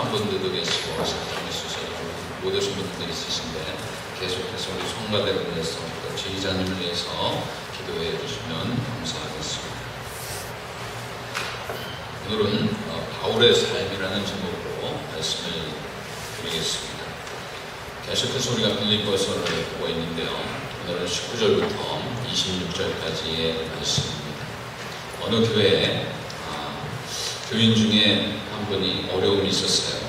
부족한 분들도 계시고 사정이 있으셔서 못 오신 분들도 있으신데 계속해서 우리 성가대를 위해서 또 지휘자님을 위해서 기도해 주시면 감사하겠습니다. 오늘은 바울의 삶이라는 제목으로 말씀을 드리겠습니다. 계속해서 우리가 빌립보서를 보고 있는데요. 오늘은 19절부터 26절까지의 말씀입니다. 어느 교회에 교인 중에 한 분이 어려움이 있었어요.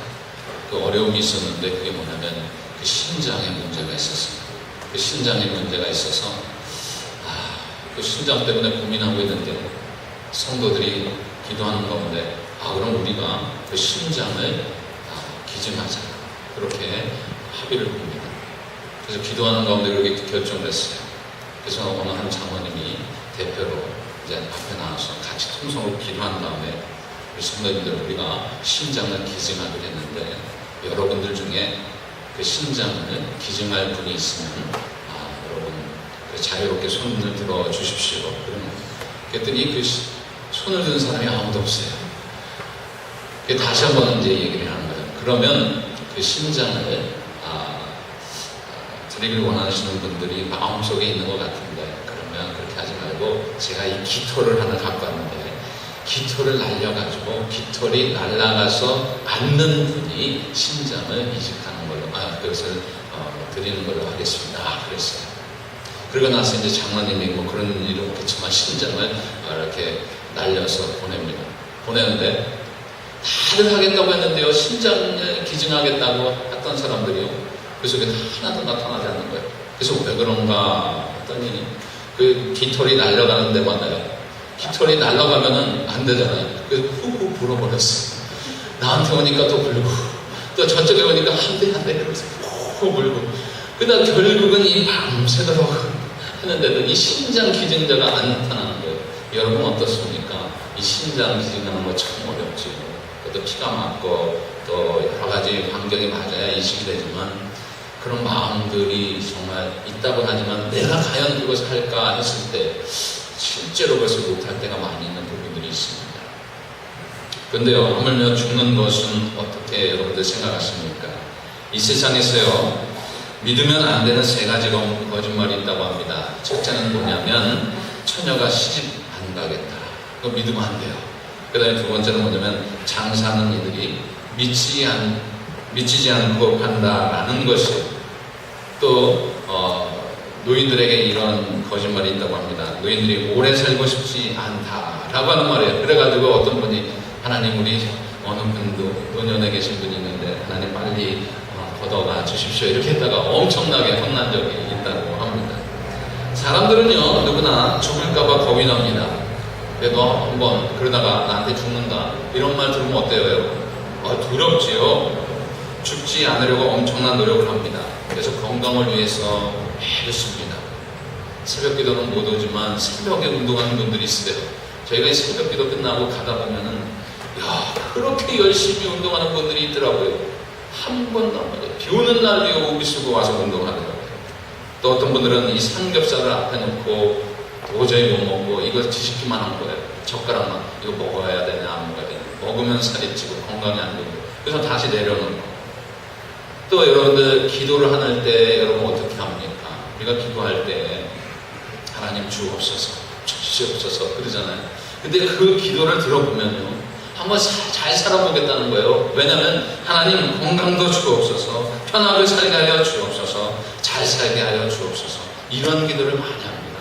그 어려움이 있었는데 그게 뭐냐면 그 신장에 문제가 있었습니다. 그 신장에 문제가 있어서 그 신장 때문에 고민하고 있는데 성도들이 기도하는 가운데 그럼 우리가 그 신장을 기증하자 그렇게 합의를 봅니다. 그래서 기도하는 가운데 그렇게 결정을 했어요. 그래서 어느 한 장로님이 대표로 이제 앞에 나와서 같이 통성으로 기도한 다음에 우리 성도님들 우리가 신장을 기증하기로 했는데 여러분들 중에 그 신장을 기증할 분이 있으면 여러분 자유롭게 손을 들어 주십시오. 그랬더니 그 손을 든 사람이 아무도 없어요. 다시 한번 이제 얘기를 하는 거예요. 그러면 그 신장을 드리기를 원하시는 분들이 마음속에 있는 것 같은데 그러면 그렇게 하지 말고 제가 이 깃털을 하나 갖고 왔는데 깃털을 날려가지고 깃털이 날아가서 앉는 분이 신장을 이식하는 걸로 그것을 드리는 걸로 하겠습니다. 그랬어요. 그러고 나서 이제 장로님이 뭐 그런 일은 없겠지만 신장을 이렇게 날려서 보냅니다. 보내는데 다들 하겠다고 했는데요. 신장을 기증하겠다고 했던 사람들이요. 그 속에 하나도 나타나지 않는 거예요. 그래서 왜 그런가 했더니 그 깃털이 날아가는 데마다요. 깃털이 날아가면은 안 되잖아요. 그래서 훅훅 불어버렸어. 나한테 오니까 또 불고, 또 저쪽에 오니까 한 대 그러면서 훅훅 불고. 그다음 결국은 이 밤새도록 하는데도 이 신장 기증자가 안 나타나는 거예요. 여러분 어떻습니까? 이 신장 기증하는 거 참 어렵죠. 또 피가 맞고 또 여러 가지 환경이 맞아야 이식이 되지만 그런 마음들이 정말 있다고 하지만 내가 과연 그것을 할까 했을 때 실제로 그것을 못할 때가 많이 있는 부분들이 있습니다. 그런데요, 하물며 죽는 것은 어떻게 여러분들 생각하십니까? 이 세상에서요, 믿으면 안 되는 세 가지 거짓말이 있다고 합니다. 첫째는 뭐냐면 처녀가 시집 안 가겠다. 그거 믿으면 안 돼요. 그 다음에 두 번째는 뭐냐면 장사하는 이들이 미치지 않고 판다라는 것이 또 노인들에게 이런 거짓말이 있다고 합니다. 노인들이 오래 살고 싶지 않다라고 하는 말이에요. 그래가지고 어떤 분이 하나님 우리 어느 분도 노년에 계신 분이 있는데 하나님 빨리 걷어가 주십시오 이렇게 했다가 엄청나게 혼난 적이 있다고 합니다. 사람들은요 누구나 죽을까봐 겁이 납니다. 너 한번 그러다가 나한테 죽는다 이런 말 들으면 어때요 여러분? 두렵지요. 죽지 않으려고 엄청난 노력을 합니다. 그래서 건강을 위해서 매일 씁니다. 새벽 기도는 못 오지만 새벽에 운동하는 분들이 있어요. 저희가 이 새벽 기도 끝나고 가다 보면은 그렇게 열심히 운동하는 분들이 있더라고요. 한 번도 안 맞아요. 비 오는 날도 우비 쓰고 와서 운동하더라고요. 또 어떤 분들은 이 삼겹살을 앞에 놓고 도저히 못 먹고 이거 뒤집기만 한 거예요. 젓가락만 이거 먹어야 되냐 안 먹어야 되냐 먹으면 살이 찌고 건강이 안 되고 그래서 다시 내려놓고 또 여러분들 기도를 할 때 여러분 어떻게 합니까? 우리가 기도할 때 하나님 주옵소서 주시옵소서 그러잖아요. 근데 그 기도를 들어보면요 한번 잘 살아보겠다는 거예요. 왜냐하면 하나님 건강도 주옵소서 편하게 살게 하여 주옵소서 잘 살게 하여 주옵소서 이런 기도를 많이 합니다.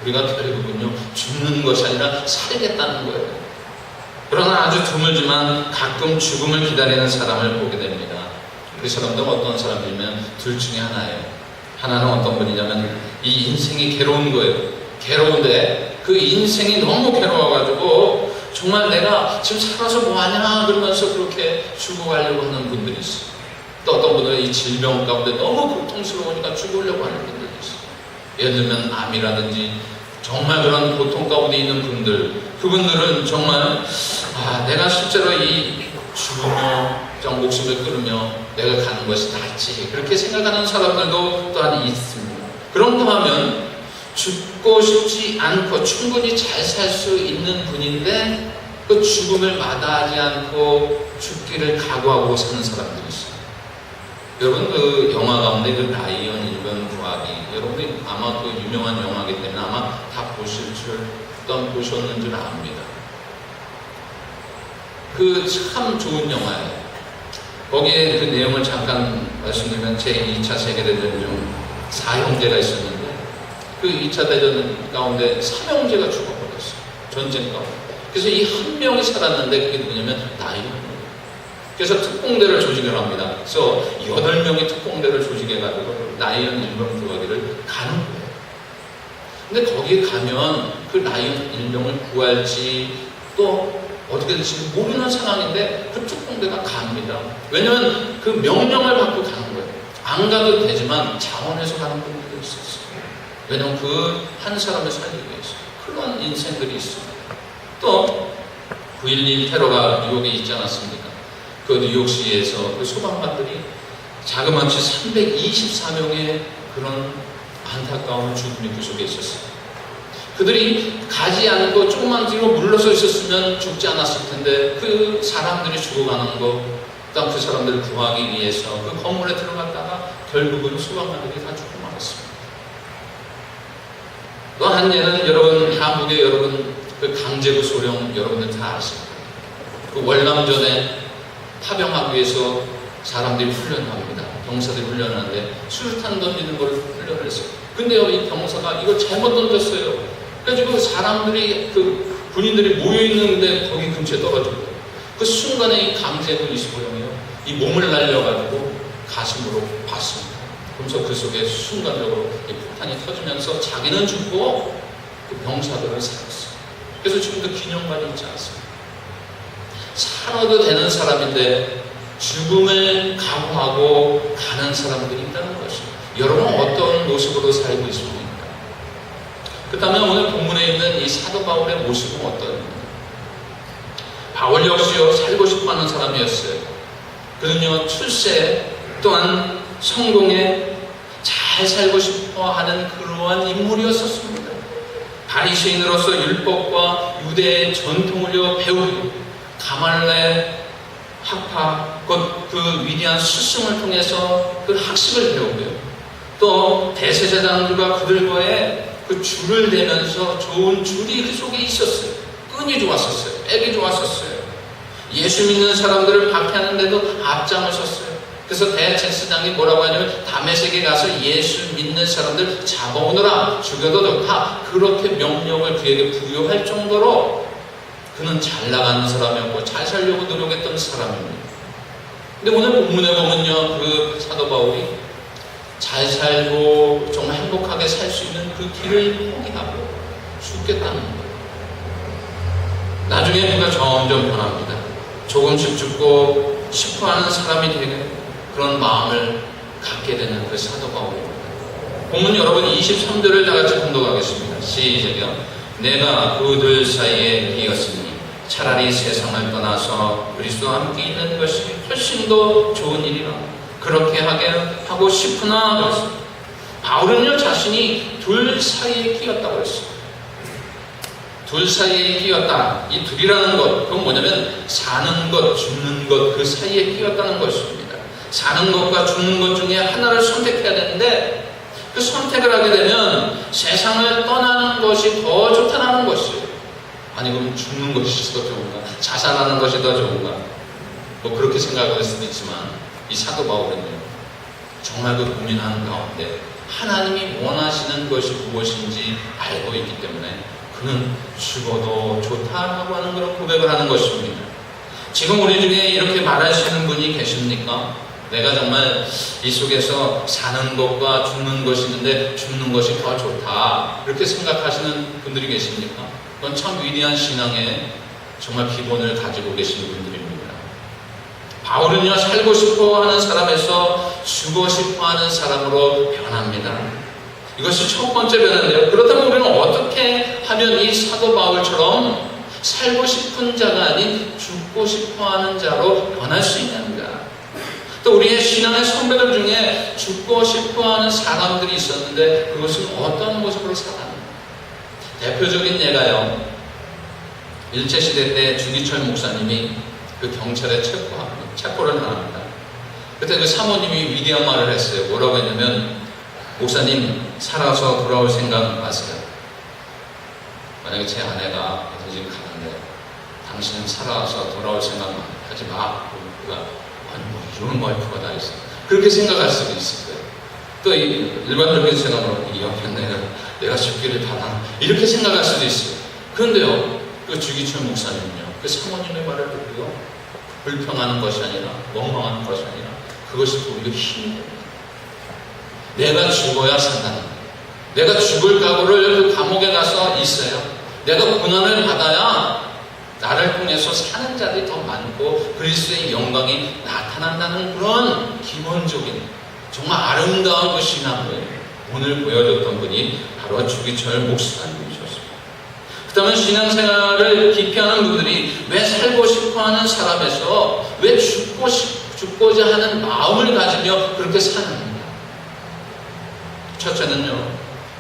우리가 결국은요 죽는 것이 아니라 살겠다는 거예요. 그러나 아주 드물지만 가끔 죽음을 기다리는 사람을 보게 됩니다. 그 사람들은 어떤 사람이냐면 둘 중에 하나예요. 하나는 어떤 분이냐면 이 인생이 괴로운 거예요. 괴로운데 그 인생이 너무 괴로워가지고 정말 내가 지금 살아서 뭐하냐 그러면서 그렇게 죽어가려고 하는 분들이 있어요. 또 어떤 분들은 이 질병 가운데 너무 고통스러우니까 죽으려고 하는 분들이 있어요. 예를 들면 암이라든지 정말 그런 고통 가운데 있는 분들 그분들은 정말 내가 실제로 이 죽으며 정 목숨을 끊으며 내가 가는 것이 낫지 그렇게 생각하는 사람들도 또한 있습니다. 그런가 하면 죽고 싶지 않고 충분히 잘 살 수 있는 분인데 그 죽음을 마다하지 않고 죽기를 각오하고 사는 사람들이 있어요. 여러분 그 영화 가운데 그 라이언 일병 구하기, 여러분들이 아마 그 유명한 영화이기 때문에 아마 다 보실 줄, 또한 보셨는 줄 압니다. 그 참 좋은 영화예요. 거기에 그 내용을 잠깐 말씀드리면 제2차 세계대전 중 4형제가 있었는데 그 2차 대전 가운데 3형제가 죽어버렸어요. 전쟁 가운데. 그래서 이 한 명이 살았는데 그게 누구냐면 라이언. 그래서 특공대를 조직을 합니다. 그래서 8명이 특공대를 조직해가지고 라이언 일병 구하기를 가는 거예요. 근데 거기에 가면 그 라이언 일병을 구할지 또 어떻게 될지 모르는 상황인데 그 특공대가 갑니다. 왜냐면 그 명령을 받고 가는 거예요. 안 가도 되지만 자원해서 가는 분들도 있었어요. 왜냐면 그 한 사람을 살리기 위해서. 그런 인생들이 있습니다. 또 9.11 테러가 뉴욕에 있지 않았습니까? 그 뉴욕시에서 그 소방관들이 자그마치 324명의 그런 안타까운 죽음이 그 속에 있었어요. 그들이 가지 않고 조금만 뒤로 물러서 있었으면 죽지 않았을 텐데 그 사람들이 죽어가는 거, 그 사람들을 구하기 위해서 그 건물에 들어갔다가 결국은 소방관들이 다 죽고 말았습니다. 또 한 예는 여러분 한국에 여러분 그 강제구 소령 여러분들 다 아십니다. 그 월남전에 파병하기 위해서 사람들이 훈련을 합니다. 병사들이 훈련하는데 수류탄 던지는 걸 훈련을 했어요. 근데요, 이 병사가 이걸 잘못 던졌어요. 그래가지고 사람들이, 그 군인들이 모여있는데 거기 근처에 떨어지고 그 순간에 이 강제군 25형이요, 이 몸을 날려가지고 가슴으로 봤습니다. 그러면서 그 속에 순간적으로 이 폭탄이 터지면서 자기는 죽고 그 병사들을 살았어요. 그래서 지금도 기념관이 있지 않습니다. 살아도 되는 사람인데 죽음을 각오하고 가는 사람들이 있다는 것입니다. 여러분은 어떤 모습으로 살고 있습니까? 그 다음에 오늘 본문에 있는 이 사도 바울의 모습은 어떠합니까? 바울 역시요, 살고 싶어하는 사람이었어요. 그는요, 출세 또한 성공에 잘 살고 싶어하는 그러한 인물이었었습니다. 바리새인으로서 율법과 유대의 전통을 배우고 가말레 학파, 그 위대한 스승을 통해서 그 학식을 배우고요. 또 대제사장들과 그들과의 그 줄을 대면서 좋은 줄이 그 속에 있었어요. 끈이 좋았었어요. 백이 좋았었어요. 예수 믿는 사람들을 박해하는데도 앞장을 섰어요. 그래서 대제사장이 뭐라고 하냐면 다메섹에 가서 예수 믿는 사람들 잡아오느라 죽여도 좋다. 그렇게 명령을 그에게 부여할 정도로 그는 잘 나가는 사람이었고 잘 살려고 노력했던 사람입니다. 근데 오늘 본문에 보면요, 그 사도 바울이 잘 살고 정말 행복하게 살 수 있는 그 길을 포기하고 죽겠다는 거예요. 나중에 그가 점점 변합니다. 조금씩 죽고 싶어하는 사람이 되게 그런 마음을 갖게 되는 그 사도 바울입니다. 본문 여러분 23절을 다 같이 공독하겠습니다. 시작이요. 내가 그들 사이에 끼었으니 차라리 세상을 떠나서 그리스도와 함께 있는 것이 훨씬 더 좋은 일이라 그렇게 하게 하고 싶으나 그랬습니다. 바울은요, 자신이 둘 사이에 끼었다고 했어요. 둘 사이에 끼었다. 이 둘이라는 것, 그건 뭐냐면 사는 것, 죽는 것, 그 사이에 끼었다는 것입니다. 사는 것과 죽는 것 중에 하나를 선택해야 되는데 그 선택을 하게 되면 세상을 떠나는 것이 더 좋다는 것이에요. 아니 그럼 죽는 것이 더 좋은가? 자살하는 것이 더 좋은가? 뭐 그렇게 생각할 수도 있지만 이 사도 바울은요, 정말 그 고민하는 가운데 하나님이 원하시는 것이 무엇인지 알고 있기 때문에 그는 죽어도 좋다라고 하는 그런 고백을 하는 것입니다. 지금 우리 중에 이렇게 말하시는 분이 계십니까? 내가 정말 이 속에서 사는 것과 죽는 것이 있는데 죽는 것이 더 좋다, 이렇게 생각하시는 분들이 계십니까? 그건 참 위대한 신앙의 정말 기본을 가지고 계시는 분들입니다. 바울은요, 살고 싶어하는 사람에서 죽고 싶어하는 사람으로 변합니다. 이것이 첫 번째 변화인데요. 그렇다면 우리는 어떻게 하면 이 사도 바울처럼 살고 싶은 자가 아닌 죽고 싶어하는 자로 변할 수 있는가? 또 우리의 신앙의 선배들 중에 죽고 싶어하는 사람들이 있었는데 그것은 어떤 모습으로 살았는가? 대표적인 예가요, 일제시대 때 주기철 목사님이 그 경찰에 체포를 당합니다. 그때 그 사모님이 위대한 말을 했어요. 뭐라고 했냐면, 목사님, 살아서 돌아올 생각 마세요. 만약에 제 아내가 어디 가는데 당신은 살아서 돌아올 생각 하지 마. 그가 아니 뭐 이런 와이프가 다 있어. 그렇게 생각할 수도 있을 거예요. 또 일반적인 생각으로 이 옆에 내가 죽기를 바라 이렇게 생각할 수도 있어요. 그런데요, 그 주기철 목사님은요, 그 사모님의 말을 듣고요, 불평하는 것이 아니라 원망하는 것이 아니라 그것이 오히려 힘이 됩니다. 내가 죽어야 산다는 거예요. 내가 죽을 각오를 그 감옥에 가서 있어야, 내가 고난을 받아야 나를 통해서 사는 자들이 더 많고 그리스도의 영광이 나타난다는 그런 기본적인 정말 아름다운 그 신앙을 오늘 보여줬던 분이 바로 주기철 목사님이셨습니다. 그 다음에 신앙생활을 기피하는 분들이 왜 살고 싶어하는 사람에서 왜 죽고자 하는 마음을 가지며 그렇게 사는가? 첫째는요,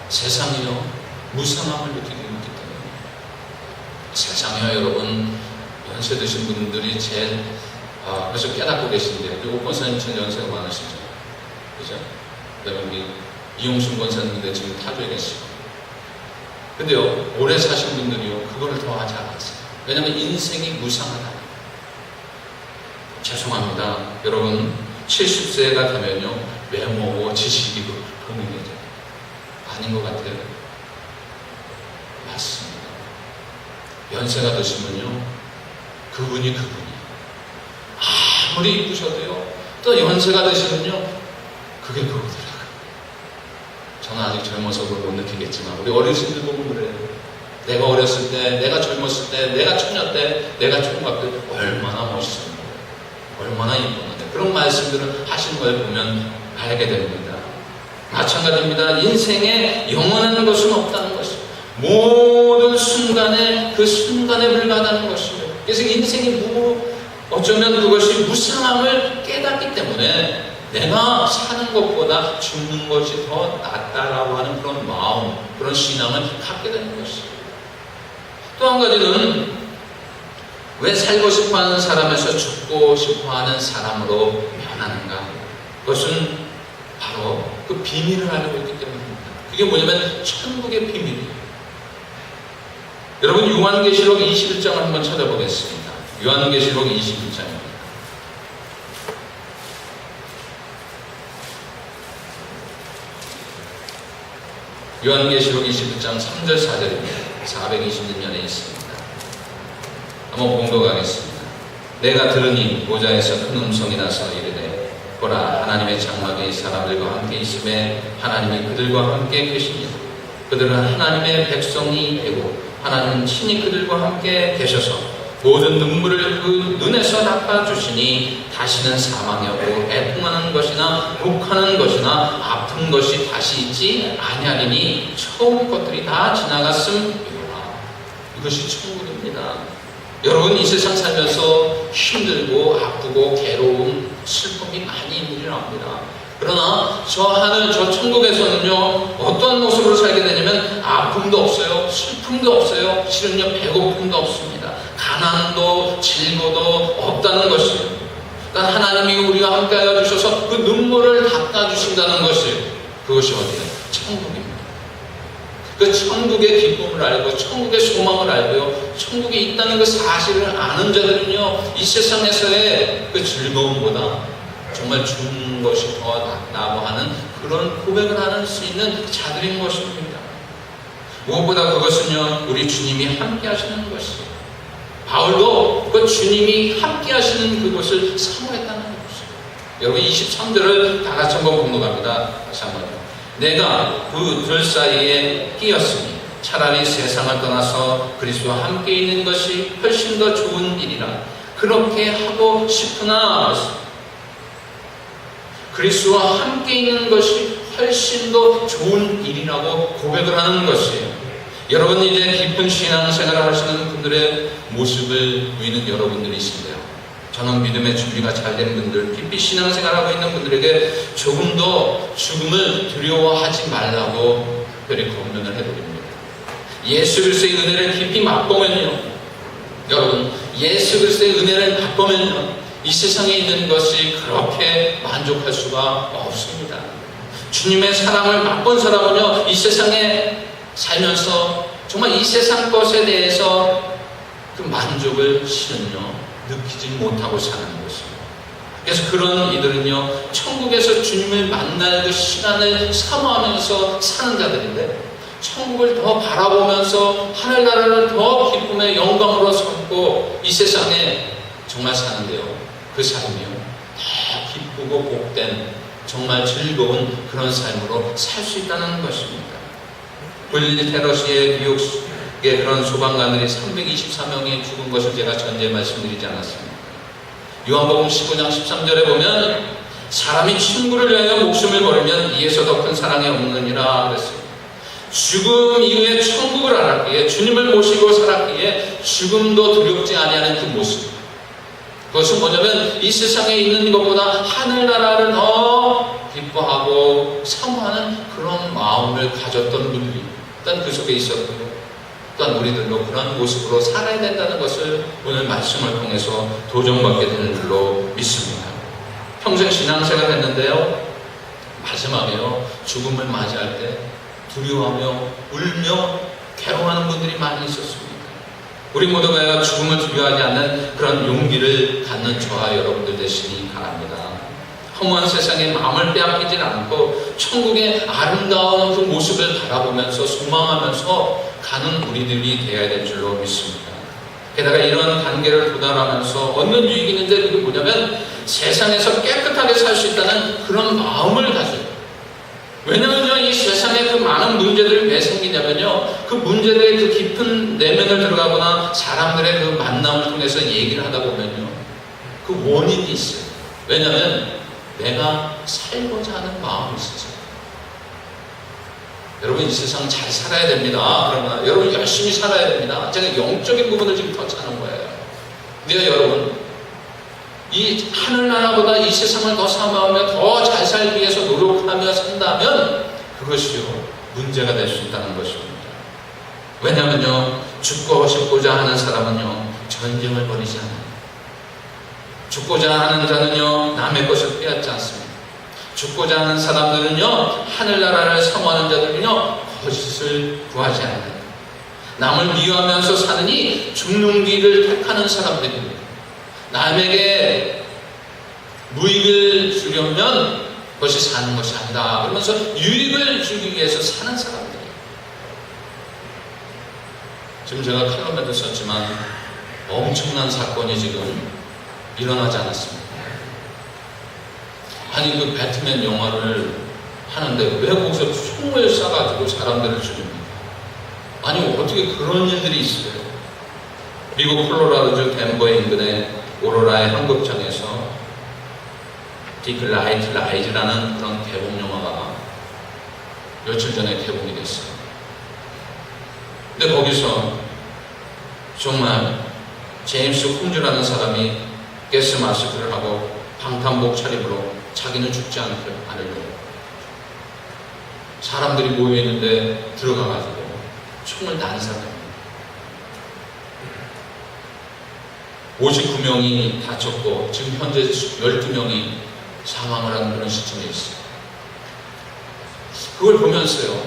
세상이요 무상함을 느끼기 때문에. 세상이요, 여러분, 연세 드신 분들이 제일 벌써 깨닫고 계신데, 옥 권사님 전 연세가 많으시죠? 그죠? 그 다음에 우리 이용순 권사님인데 지금 타주에 계시고. 근데요, 오래 사신 분들이요, 그거를 더 하지 않았어요. 왜냐면 인생이 무상하다. 죄송합니다. 여러분, 70세가 되면요, 외모고 지식이 보는 게 아닌 것 같아요. 맞습니다. 연세가 드시면요, 그분이 아무리 이쁘셔도요, 또 연세가 드시면요, 그게 그거더라고요. 저는 아직 젊어서 그걸 못 느끼겠지만 우리 어르신들 보면 그래요. 내가 어렸을 때, 내가 젊었을 때, 내가 처녀 때, 내가 총각 때 얼마나 멋있었는데, 얼마나 이뻤는데, 그런 말씀들을 하시는 걸 보면 알게 됩니다. 마찬가지입니다. 인생에 영원한 것은 없다는 것이죠. 모든 순간에 그 순간에 불과하다는 것이죠. 그래서 인생이 어쩌면 그것이 무상함을 깨닫기 때문에 내가 사는 것보다 죽는 것이 더 낫다라고 하는 그런 마음, 그런 신앙을 갖게 되는 것이죠. 또 한 가지는 왜 살고 싶어하는 사람에서 죽고 싶어하는 사람으로 변하는가? 그것은 바로 그 비밀을 알고 있기 때문입니다. 그게 뭐냐면 천국의 비밀이에요. 여러분, 요한계시록 21장을 한번 찾아보겠습니다. 요한계시록 21장입니다. 요한계시록 21장 3절 4절입니다. 426년에 있습니다. 한번 봉독하겠습니다. 내가 들으니 보좌에서 큰 음성이 나서 이르되 보라, 하나님의 장막이 사람들과 함께 있음에 하나님이 그들과 함께 계시니 그들은 하나님의 백성이 되고 하나님은 친히 그들과 함께 계셔서 모든 눈물을 그 눈에서 닦아주시니 다시는 사망이 없고 애통하는 것이나 욱하는 것이나 아픈 것이 다시 있지 아니하리니 처음 것들이 다 지나갔음이로라. 이것이 천국입니다. 여러분, 이 세상 살면서 힘들고 아프고 괴로움, 슬픔이 많이 있는 일 압니다. 그러나 저 하늘, 저 천국에서는요, 어떤 모습으로 살게 되냐면 아픔도 없어요, 슬픔도 없어요, 실은요 배고픔도 없습니다. 가난도 질고도 없다는 것이에요. 그러니까 하나님이 우리와 함께하여 주셔서 그 눈물을 닦아주신다는 것이에요. 그것이 어디예요? 천국입니다. 그 천국의 기쁨을 알고 천국의 소망을 알고요, 천국에 있다는 그 사실을 아는 자들은요, 이 세상에서의 그 즐거움보다 정말 죽는 것이 더 낫다고 하는 그런 고백을 할 수 있는 자들인 것입니다. 무엇보다 그것은요, 우리 주님이 함께 하시는 것이에요. 바울도 그 주님이 함께 하시는 그것을 사모했다는 것이에요. 여러분, 23절을 다 같이 한번 공독합니다. 다시 한번요. 내가 그 둘 사이에 끼었으니 차라리 세상을 떠나서 그리스도와 함께 있는 것이 훨씬 더 좋은 일이라 그렇게 하고 싶으나 그리스도와 함께 있는 것이 훨씬 더 좋은 일이라고 고백을 하는 것이에요. 여러분, 이제 깊은 신앙생활을 하시는 분들의 모습을 보이는 여러분들이신데요, 저는 믿음의 준비가 잘 된 분들, 깊이 신앙생활하고 있는 분들에게 조금 더 죽음을 두려워하지 말라고 특별히 권면을 해드립니다. 예수 그리스도의 은혜를 깊이 맛보면요, 여러분, 예수 그리스도의 은혜를 맛보면요, 이 세상에 있는 것이 그렇게 만족할 수가 없습니다. 주님의 사랑을 맛본 사람은요, 이 세상에 살면서 정말 이 세상 것에 대해서 그 만족을 실은요 느끼지 못하고 사는 것입니다. 그래서 그런 이들은요, 천국에서 주님을 만날 그 시간을 사모하면서 사는 자들인데, 천국을 더 바라보면서 하늘나라를 더 기쁨의 영광으로 삼고 이 세상에 정말 사는데요, 그 삶이요 더 기쁘고 복된 정말 즐거운 그런 삶으로 살 수 있다는 것입니다. 블리테러시의 뉴욕의 그런 소방관들이 324명이 죽은 것을 제가 전에 말씀드리지 않았습니까? 요한복음 19장 13절에 보면 사람이 친구를 위하여 목숨을 버리면 이에서 더 큰 사랑이 없느니라 그랬습니다. 죽음 이후에 천국을 알았기에, 주님을 모시고 살았기에 죽음도 두렵지 아니하는 그 모습, 그것은 뭐냐면 이 세상에 있는 것보다 하늘나라를 더 기뻐하고 사모하는 그런 마음을 가졌던 분들이 일단 그 속에 있었고요, 또한 우리들도 그런 모습으로 살아야 된다는 것을 오늘 말씀을 통해서 도전받게 되는 줄로 믿습니다. 평생 신앙생활을 했는데요, 마지막에요 죽음을 맞이할 때 두려워하며 울며 괴로워하는 분들이 많이 있었습니다. 우리 모두가 죽음을 두려워하지 않는 그런 용기를 갖는 저와 여러분들 되시기 바랍니다. 허무한 세상에 마음을 빼앗기지 않고 천국의 아름다운 그 모습을 바라보면서 소망하면서 가는 우리들이 되어야 될 줄로 믿습니다. 게다가 이런 단계를 도달하면서 얻는 유익이 있는데, 그게 뭐냐면 세상에서 깨끗하게 살 수 있다는 그런 마음을 가져요. 왜냐면요, 이 세상에 그 많은 문제들이 왜 생기냐면요, 그 문제들의 그 깊은 내면을 들어가거나 사람들의 그 만남을 통해서 얘기를 하다 보면요, 그 원인이 있어요. 왜냐면 내가 살고자 하는 마음이 있어요. 여러분, 이 세상 잘 살아야 됩니다. 그러나 여러분 열심히 살아야 됩니다. 제가 영적인 부분을 지금 터치하는 거예요. 근데 여러분, 이 하늘나라보다 이 세상을 더 사모하며 더 잘 살기 위해서 노력하며 산다면 그것이요 문제가 될 수 있다는 것입니다. 왜냐하면요, 죽고 싶고자 하는 사람은요 전쟁을 벌이지 않아요. 죽고자 하는 자는요 남의 것을 빼앗지 않습니다. 죽고자 하는 사람들은요, 하늘나라를 사모하는 자들은요 거짓을 구하지 않아요. 남을 미워하면서 사느니 죽는 길을 택하는 사람들입니다. 남에게 무익을 주려면 그것이 사는 것이 아니다 그러면서 유익을 주기 위해서 사는 사람들이에요. 지금 제가 칼럼에도 썼지만 엄청난 사건이 지금 일어나지 않았습니다. 아니, 그 배트맨 영화를 하는데 왜 거기서 총을 쏴가지고 사람들을 죽입니까? 아니, 어떻게 그런 일들이 있어요? 미국 콜로라도주 덴버 인근의 오로라의 한국장에서 딕 라이트 라이즈라는 그런 개봉 영화가 며칠 전에 개봉이 됐어요. 근데 거기서 정말 제임스 홈즈라는 사람이 가스 마스크를 하고 방탄복 차림으로 자기는 죽지 않으려고 사람들이 모여있는데 들어가가지고 총을 난사합니다. 59명이 다쳤고 지금 현재 12명이 사망을 하는 그런 시점에 있어요. 그걸 보면서요,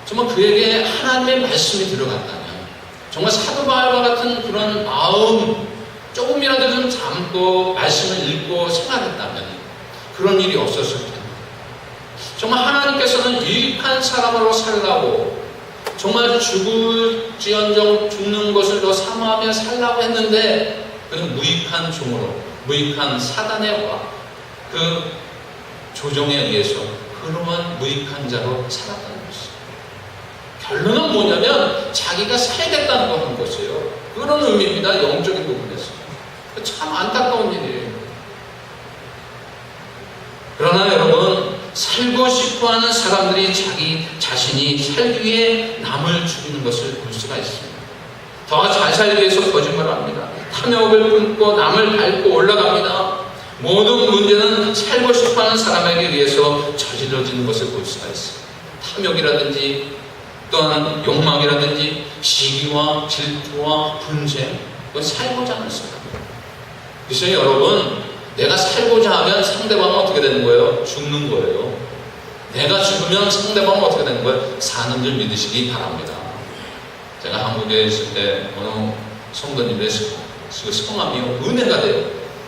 정말 그에게 하나님의 말씀이 들어갔다면, 정말 사도 바울과 같은 그런 마음 조금이라도 좀 담고 말씀을 읽고 생각했다면 그런 일이 없었을 텐데, 정말 하나님께서는 유익한 사람으로 살라고 정말 죽을지언정 죽는 것을 더 사모하며 살라고 했는데 그는 무익한 종으로, 무익한 사단의 그 조종에 의해서 그러한 무익한 자로 살았다는 것이죠. 결론은 뭐냐면 자기가 살겠다는 거 한 것이에요. 그런 의미입니다. 영적인 부분에서. 참 안타까운 일이에요. 그러나 여러분, 살고 싶어하는 사람들이 자기 자신이 살기 위해 남을 죽이는 것을 볼 수가 있습니다. 더 잘 살기 위해서 거짓말을 합니다. 탐욕을 품고 남을 밟고 올라갑니다. 모든 문제는 살고 싶어하는 사람에게 의해서 저질러지는 것을 볼 수가 있습니다. 탐욕이라든지 또한 욕망이라든지 시기와 질투와 분쟁, 그건 살고자 하는 생각입니다. 그래서 여러분, 내가 살고자 하면 상대방은 어떻게 되는 거예요? 죽는 거예요. 내가 죽으면 상대방은 어떻게 되는 거예요? 사는 줄 믿으시기 바랍니다. 제가 한국에 있을 때 어느 성도님의 성함이 은혜가 돼요.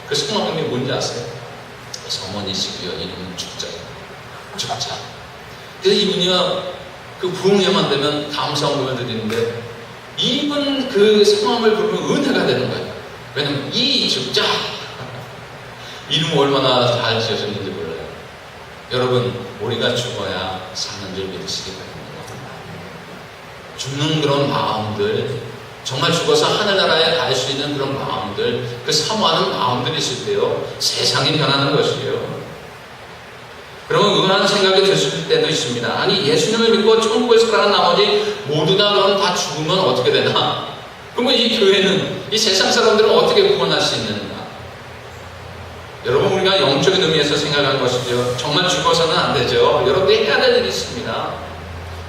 그 성함이 뭔지 아세요? 성원이시고요. 이름은 죽자. 그래서 이분이요, 그 부흥회만 되면 감사원금을 드리는데 이분 그 성함을 부르면 은혜가 되는 거예요. 왜냐면 이 죽자 이름 얼마나 잘 지어졌는지 몰라요. 여러분, 우리가 죽어야 사는 줄 믿으시기 바랍니다. 죽는 그런 마음들, 정말 죽어서 하늘나라에 갈 수 있는 그런 마음들, 그 사모하는 마음들이 있을 때요, 세상이 변하는 것이에요. 그러면 의아한 생각이 드실 때도 있습니다. 아니, 예수님을 믿고 천국을 살아간 나머지 모두 다 죽으면 어떻게 되나? 그러면 이 교회는, 이 세상 사람들은 어떻게 구원할 수 있는가? 여러분, 우리가 영적인 의미에서 생각하는 것이죠. 정말 죽어서는 안 되죠. 여러분들이 해야 될 일이 있습니다.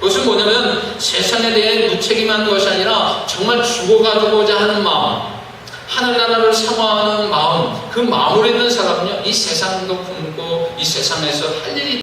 그것은 뭐냐면 세상에 대해 무책임한 것이 아니라 정말 죽어가고자 하는 마음, 하늘나라를 사모하는 마음, 그 마음으로 있는 사람은요, 이 세상도 품고 이 세상에서 할 일이